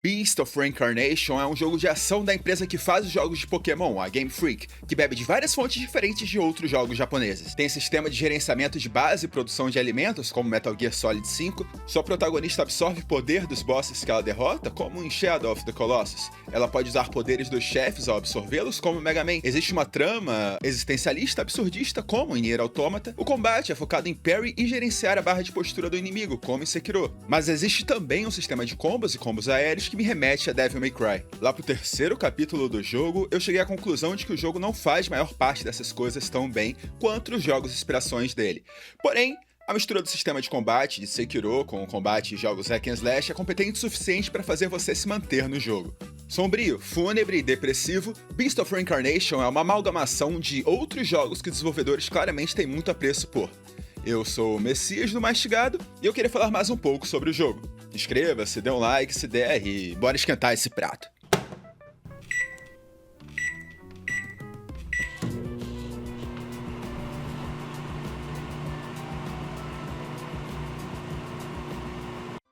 Beast of Reincarnation é um jogo de ação da empresa que faz os jogos de Pokémon, a Game Freak, que bebe de várias fontes diferentes de outros jogos japoneses. Tem sistema de gerenciamento de base e produção de alimentos, como Metal Gear Solid 5, sua protagonista absorve poder dos bosses que ela derrota, como em Shadow of the Colossus. Ela pode usar poderes dos chefes ao absorvê-los, como Mega Man. Existe uma trama existencialista absurdista, como em Nier Automata. O combate é focado em parry e gerenciar a barra de postura do inimigo, como em Sekiro. Mas existe também um sistema de combos e combos aéreos que me remete a Devil May Cry. Lá pro terceiro capítulo do jogo, eu cheguei à conclusão de que o jogo não faz maior parte dessas coisas tão bem quanto os jogos inspirações dele. Porém, a mistura do sistema de combate de Sekiro com o combate de jogos hack and slash é competente o suficiente para fazer você se manter no jogo. Sombrio, fúnebre e depressivo, Beast of Reincarnation é uma amalgamação de outros jogos que desenvolvedores claramente têm muito apreço por. Eu sou o Messias do Mastigado e eu queria falar mais um pouco sobre o jogo. Inscreva-se, dê um like se der e bora esquentar esse prato.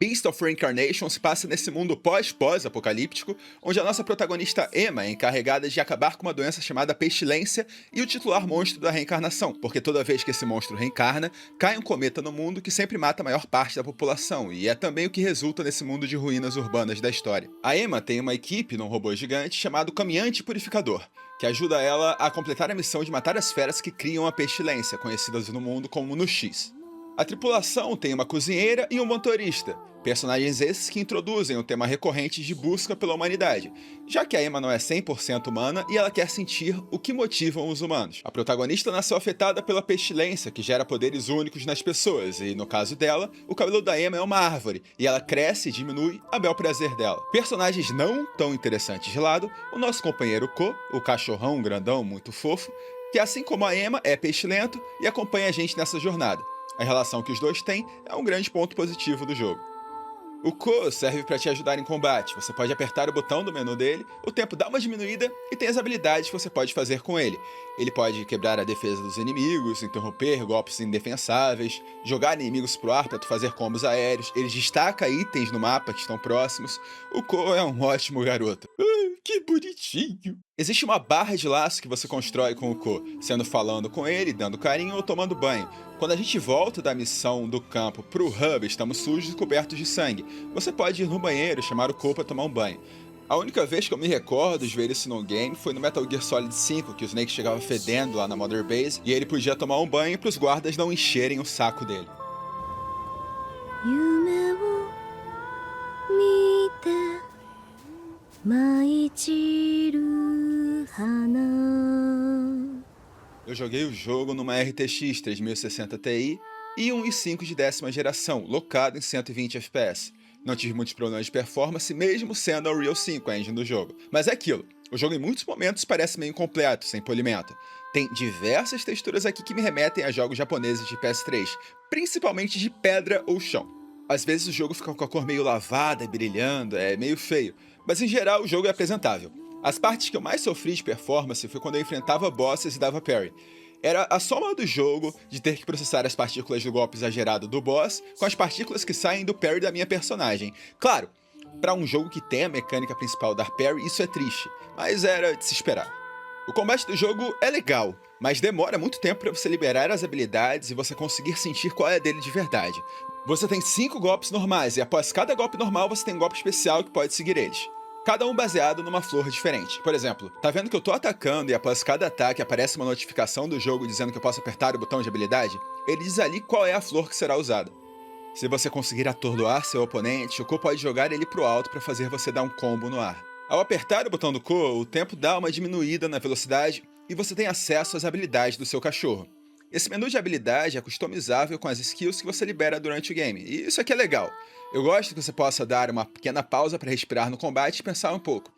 Beast of Reincarnation se passa nesse mundo pós-apocalíptico, onde a nossa protagonista Emma é encarregada de acabar com uma doença chamada pestilência e o titular monstro da reencarnação, porque toda vez que esse monstro reencarna, cai um cometa no mundo que sempre mata a maior parte da população, e é também o que resulta nesse mundo de ruínas urbanas da história. A Emma tem uma equipe num robô gigante chamado Caminhante Purificador, que ajuda ela a completar a missão de matar as feras que criam a pestilência, conhecidas no mundo como No-X. A tripulação tem uma cozinheira e um motorista, personagens esses que introduzem um tema recorrente de busca pela humanidade, já que a Emma não é 100% humana e ela quer sentir o que motivam os humanos. A protagonista nasceu afetada pela pestilência, que gera poderes únicos nas pessoas, e no caso dela, o cabelo da Emma é uma árvore, e ela cresce e diminui a bel prazer dela. Personagens não tão interessantes de lado, o nosso companheiro Ko, o cachorrão grandão muito fofo, que assim como a Emma é pestilento e acompanha a gente nessa jornada. A relação que os dois têm é um grande ponto positivo do jogo. O Ko serve para te ajudar em combate, você pode apertar o botão do menu dele, o tempo dá uma diminuída e tem as habilidades que você pode fazer com ele. Ele pode quebrar a defesa dos inimigos, interromper golpes indefensáveis, jogar inimigos pro ar para tu fazer combos aéreos, ele destaca itens no mapa que estão próximos. O Ko é um ótimo garoto. Que bonitinho! Existe uma barra de laço que você constrói com o Ko, sendo falando com ele, dando carinho ou tomando banho. Quando a gente volta da missão do campo pro hub, estamos sujos e cobertos de sangue. Você pode ir no banheiro e chamar o Ko pra tomar um banho. A única vez que eu me recordo de ver isso no game foi no Metal Gear Solid 5, que o Snake chegava fedendo lá na Mother Base e ele podia tomar um banho pros guardas não encherem o saco dele. 夢を見て舞い散る花 Eu joguei o jogo numa RTX 3060 Ti e um i5 de 10ª geração, locado em 120 FPS. Não tive muitos problemas de performance, mesmo sendo a Unreal 5 a engine do jogo. Mas é aquilo, o jogo em muitos momentos parece meio incompleto, sem polimento. Tem diversas texturas aqui que me remetem a jogos japoneses de PS3, principalmente de pedra ou chão. Às vezes o jogo fica com a cor meio lavada e brilhando, é meio feio, mas em geral o jogo é apresentável. As partes que eu mais sofri de performance foi quando eu enfrentava bosses e dava parry. Era a soma do jogo de ter que processar as partículas do golpe exagerado do boss com as partículas que saem do parry da minha personagem. Claro, para um jogo que tem a mecânica principal dar parry, isso é triste, mas era de se esperar. O combate do jogo é legal, mas demora muito tempo para você liberar as habilidades e você conseguir sentir qual é a dele de verdade. Você tem 5 golpes normais e após cada golpe normal você tem um golpe especial que pode seguir eles. Cada um baseado numa flor diferente. Por exemplo, tá vendo que eu tô atacando e após cada ataque aparece uma notificação do jogo dizendo que eu posso apertar o botão de habilidade? Ele diz ali qual é a flor que será usada. Se você conseguir atordoar seu oponente, o Ko pode jogar ele pro alto para fazer você dar um combo no ar. Ao apertar o botão do Ko, o tempo dá uma diminuída na velocidade e você tem acesso às habilidades do seu cachorro. Esse menu de habilidade é customizável com as skills que você libera durante o game, e isso aqui é legal. Eu gosto que você possa dar uma pequena pausa para respirar no combate e pensar um pouco.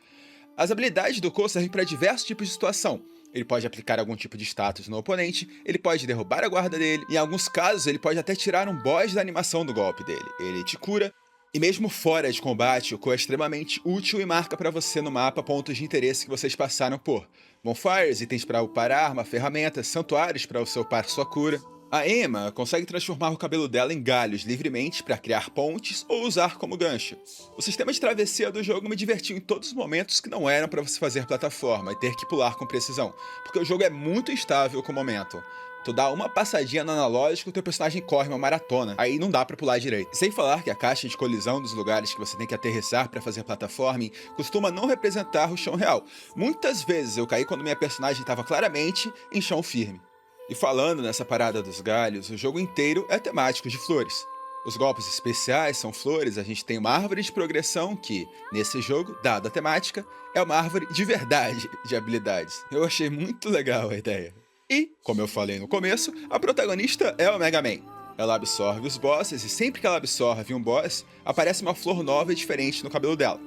As habilidades do Ko servem para diversos tipos de situação. Ele pode aplicar algum tipo de status no oponente, ele pode derrubar a guarda dele, em alguns casos ele pode até tirar um boss da animação do golpe dele. Ele te cura, e mesmo fora de combate, o Ko é extremamente útil e marca para você no mapa pontos de interesse que vocês passaram por. Bonfires, itens para upar arma, ferramentas, santuários para você upar sua cura. A Emma consegue transformar o cabelo dela em galhos livremente para criar pontes ou usar como gancho. O sistema de travessia do jogo me divertiu em todos os momentos que não eram para você fazer plataforma e ter que pular com precisão, porque o jogo é muito instável com o momento. Tu dá uma passadinha no analógico e o teu personagem corre uma maratona, aí não dá pra pular direito. Sem falar que a caixa de colisão dos lugares que você tem que aterrissar pra fazer platforming costuma não representar o chão real. Muitas vezes eu caí quando minha personagem estava claramente em chão firme. E falando nessa parada dos galhos, o jogo inteiro é temático de flores. Os golpes especiais são flores, a gente tem uma árvore de progressão que, nesse jogo, dada a temática, é uma árvore de verdade de habilidades. Eu achei muito legal a ideia. E, como eu falei no começo, a protagonista é o Mega Man. Ela absorve os bosses e sempre que ela absorve um boss, aparece uma flor nova e diferente no cabelo dela.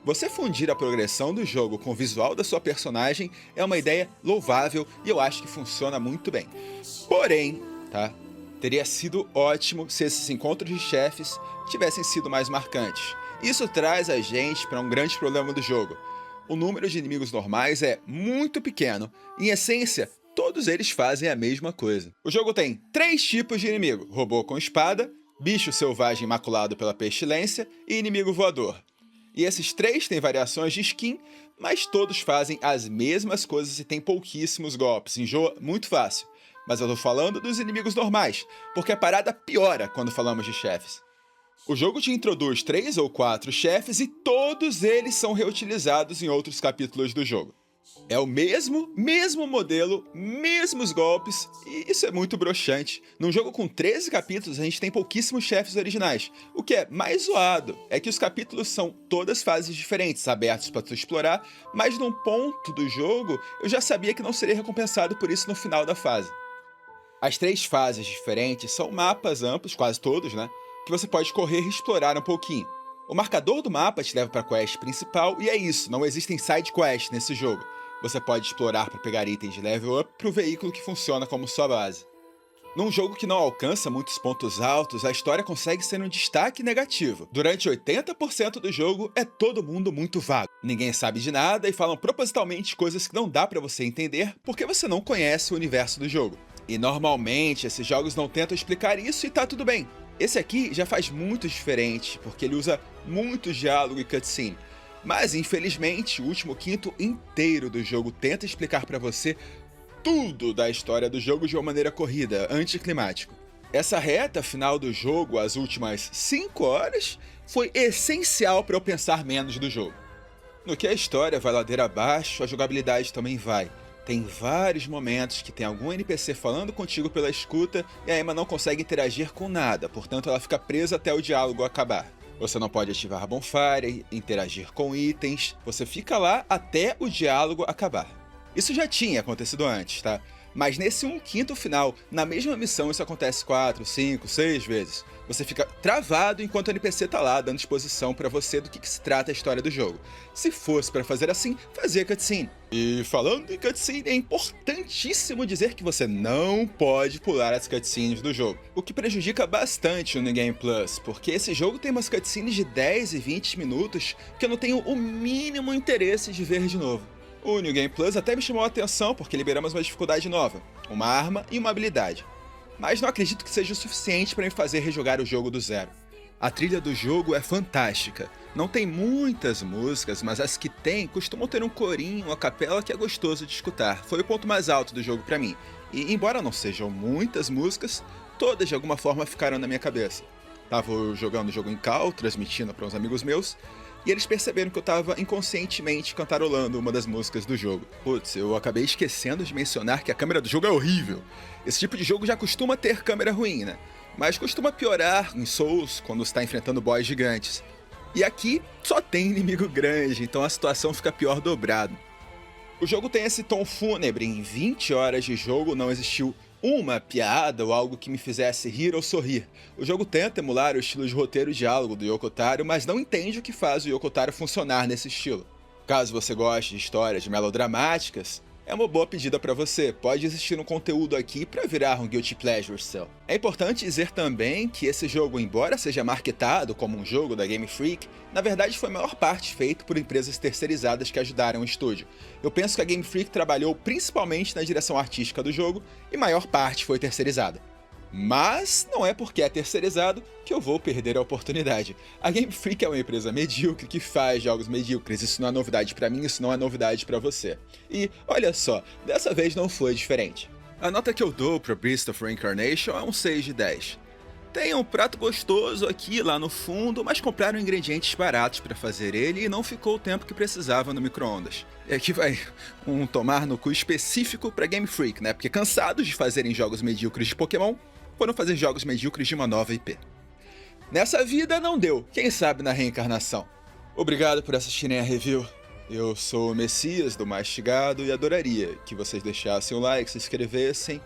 Você fundir a progressão do jogo com o visual da sua personagem é uma ideia louvável e eu acho que funciona muito bem. Porém, teria sido ótimo se esses encontros de chefes tivessem sido mais marcantes. Isso traz a gente para um grande problema do jogo. O número de inimigos normais é muito pequeno. Em essência, todos eles fazem a mesma coisa. O jogo tem 3 tipos de inimigo: robô com espada, bicho selvagem maculado pela pestilência e inimigo voador. E esses 3 têm variações de skin, mas todos fazem as mesmas coisas e têm pouquíssimos golpes, enjoa muito fácil. Mas eu tô falando dos inimigos normais, porque a parada piora quando falamos de chefes. O jogo te introduz 3 ou 4 chefes e todos eles são reutilizados em outros capítulos do jogo. É o mesmo modelo, mesmos golpes, e isso é muito broxante. Num jogo com 13 capítulos, a gente tem pouquíssimos chefes originais. O que é mais zoado é que os capítulos são todas fases diferentes, abertos para tu explorar, mas num ponto do jogo, eu já sabia que não seria recompensado por isso no final da fase. As 3 fases diferentes são mapas amplos, quase todos, que você pode correr e explorar um pouquinho. O marcador do mapa te leva para a quest principal, e é isso, não existem side quests nesse jogo. Você pode explorar para pegar itens de level up para o veículo que funciona como sua base. Num jogo que não alcança muitos pontos altos, a história consegue ser um destaque negativo. Durante 80% do jogo, é todo mundo muito vago. Ninguém sabe de nada e falam propositalmente coisas que não dá para você entender porque você não conhece o universo do jogo. E normalmente, esses jogos não tentam explicar isso e tá tudo bem. Esse aqui já faz muito diferente, porque ele usa muito diálogo e cutscene. Mas, infelizmente, o último quinto inteiro do jogo tenta explicar pra você tudo da história do jogo de uma maneira corrida, anticlimático. Essa reta final do jogo, as últimas 5 horas, foi essencial para eu pensar menos do jogo. No que a história vai ladeira abaixo, a jogabilidade também vai. Tem vários momentos que tem algum NPC falando contigo pela escuta e a Emma não consegue interagir com nada, portanto ela fica presa até o diálogo acabar. Você não pode ativar a bonfire, interagir com itens, você fica lá até o diálogo acabar. Isso já tinha acontecido antes, Mas nesse 1/5 final, na mesma missão isso acontece 4, 5, 6 vezes. Você fica travado enquanto o NPC tá lá dando exposição pra você do que se trata a história do jogo. Se fosse pra fazer assim, fazia cutscene. E falando em cutscene, é importantíssimo dizer que você não pode pular as cutscenes do jogo. O que prejudica bastante o New Game Plus, porque esse jogo tem umas cutscenes de 10 e 20 minutos que eu não tenho o mínimo interesse de ver de novo. O New Game Plus até me chamou a atenção porque liberamos uma dificuldade nova, uma arma e uma habilidade. Mas não acredito que seja o suficiente para me fazer rejogar o jogo do zero. A trilha do jogo é fantástica. Não tem muitas músicas, mas as que tem costumam ter um corinho, uma capela que é gostoso de escutar. Foi o ponto mais alto do jogo para mim. E embora não sejam muitas músicas, todas de alguma forma ficaram na minha cabeça. Tava jogando o jogo em call, transmitindo para uns amigos meus, e eles perceberam que eu tava inconscientemente cantarolando uma das músicas do jogo. Putz, eu acabei esquecendo de mencionar que a câmera do jogo é horrível. Esse tipo de jogo já costuma ter câmera ruim, Mas costuma piorar em Souls quando está enfrentando boss gigantes. E aqui só tem inimigo grande, então a situação fica pior dobrado. O jogo tem esse tom fúnebre, em 20 horas de jogo não existiu uma piada ou algo que me fizesse rir ou sorrir. O jogo tenta emular o estilo de roteiro e diálogo do Yoko Taro, mas não entende o que faz o Yoko Taro funcionar nesse estilo. Caso você goste de histórias melodramáticas, é uma boa pedida pra você, pode existir um conteúdo aqui pra virar um guilty pleasure seu. É importante dizer também que esse jogo, embora seja marketado como um jogo da Game Freak, na verdade foi a maior parte feito por empresas terceirizadas que ajudaram o estúdio. Eu penso que a Game Freak trabalhou principalmente na direção artística do jogo e maior parte foi terceirizada. Mas não é porque é terceirizado que eu vou perder a oportunidade. A Game Freak é uma empresa medíocre que faz jogos medíocres, isso não é novidade pra mim, isso não é novidade pra você. E olha só, dessa vez não foi diferente. A nota que eu dou pro Beast of Reincarnation é um 6 de 10. Tem um prato gostoso aqui lá no fundo, mas compraram ingredientes baratos para fazer ele e não ficou o tempo que precisava no micro-ondas. E aqui vai um tomar no cu específico para Game Freak, né? Porque cansados de fazerem jogos medíocres de Pokémon, foram fazer jogos medíocres de uma nova IP. Nessa vida não deu, quem sabe na reencarnação. Obrigado por assistirem a review. Eu sou o Messias do Mastigado e adoraria que vocês deixassem o like, se inscrevessem.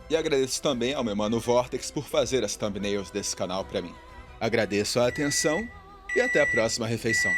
E agradeço também ao meu mano Vortex por fazer as thumbnails desse canal pra mim. Agradeço a atenção e até a próxima refeição.